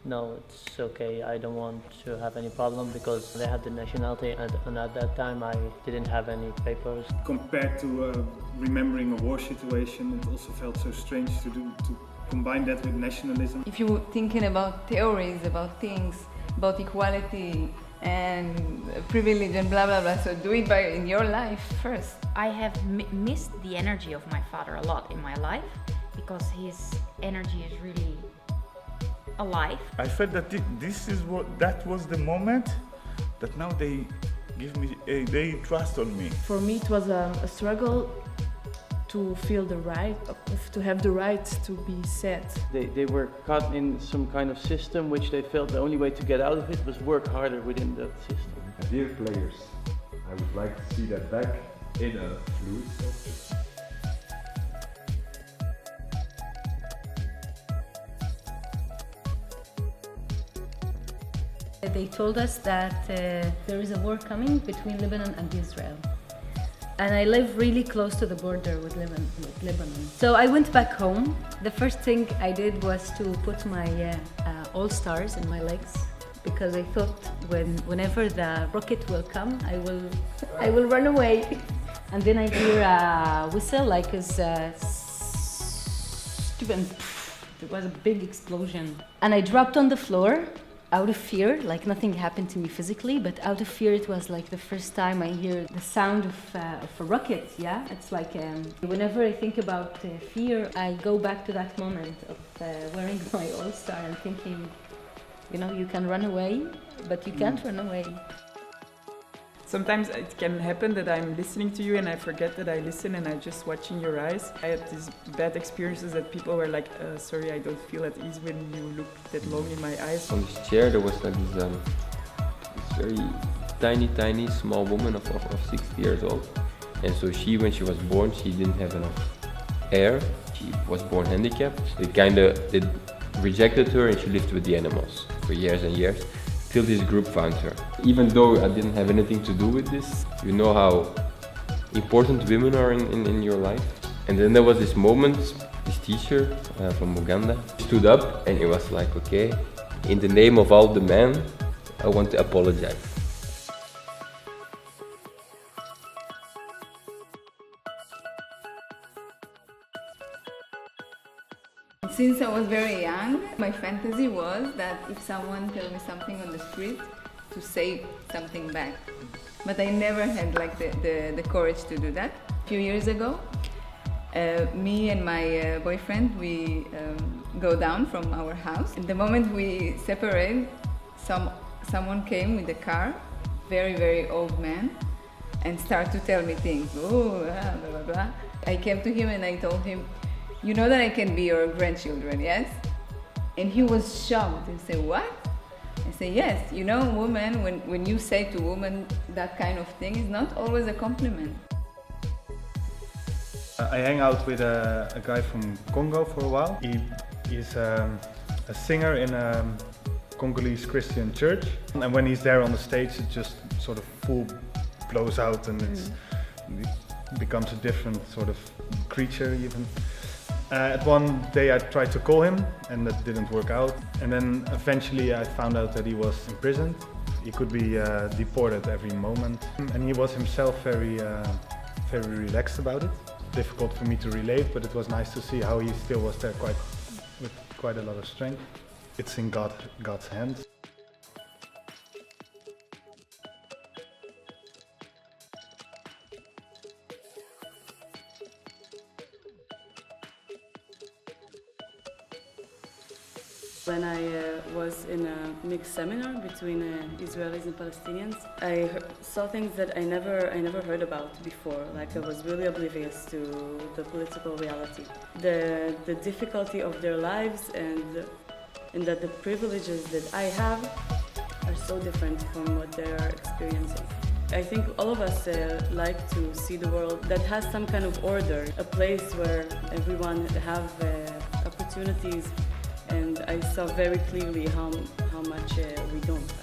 No, it's okay. I don't want to have any problem because they had the nationality and at that time I didn't have any papers. Compared to remembering a war situation, it also felt so strange to combine that with nationalism. If you're thinking about theories, about things, about equality and privilege and blah blah blah, so do it in your life first. I have missed the energy of my father a lot in my life because his energy is really alive. I felt that that was the moment that now they give me, they trust on me. For me it was a struggle to feel the right, to have the right to be sad. They were caught in some kind of system which they felt the only way to get out of it was work harder within that system. Dear players, I would like to see that back in a fluid sculpture. They told us that there is a war coming between Lebanon and Israel. And I live really close to the border with Lebanon. So I went back home. The first thing I did was to put my all-stars in my legs because I thought whenever the rocket will come, I will run away. And then I hear a whistle like a stupid. It was a big explosion. And I dropped on the floor. Out of fear, like nothing happened to me physically, but out of fear it was like the first time I hear the sound of a rocket, yeah? It's like, whenever I think about fear, I go back to that moment of wearing my all-star and thinking, you know, you can run away, but you can't run away. Sometimes it can happen that I'm listening to you and I forget that I listen and I'm just watching your eyes. I had these bad experiences that people were like, sorry, I don't feel at ease when you look that long in my eyes. On this chair there was like this very tiny small woman of 60 years old. And so when she was born, she didn't have enough air. She was born handicapped. They rejected her and she lived with the animals for years and years. Till this group found her. Even though I didn't have anything to do with this, you know how important women are in your life. And then there was this moment, this teacher from Uganda stood up and it was like, okay, in the name of all the men, I want to apologize. Since I was very young, my fantasy was that if someone tells me something on the street, to say something back. But I never had like the courage to do that. A few years ago, me and my boyfriend, we go down from our house. And the moment we separate, someone came with a car, very old man, and started to tell me things. Oh, blah, blah, blah. I came to him and I told him, you know that I can be your grandchildren, yes? And he was shocked and said, what? I say, yes, you know, woman, when you say to women that kind of thing, it's not always a compliment. I hang out with a guy from Congo for a while. He is a singer in a Congolese Christian church. And when he's there on the stage, it just sort of full blows out and it becomes a different sort of creature even. At one day I tried to call him and that didn't work out. And then eventually I found out that he was imprisoned. He could be deported every moment. And he was himself very relaxed about it. Difficult for me to relate, but it was nice to see how he still was there with quite a lot of strength. It's in God's hands. When I was in a mixed seminar between Israelis and Palestinians, I saw things that I never heard about before. Like I was really oblivious to the political reality, the difficulty of their lives, and that the privileges that I have are so different from what they are experiencing. I think all of us like to see the world that has some kind of order, a place where everyone have opportunities. And I saw very clearly how much we don't.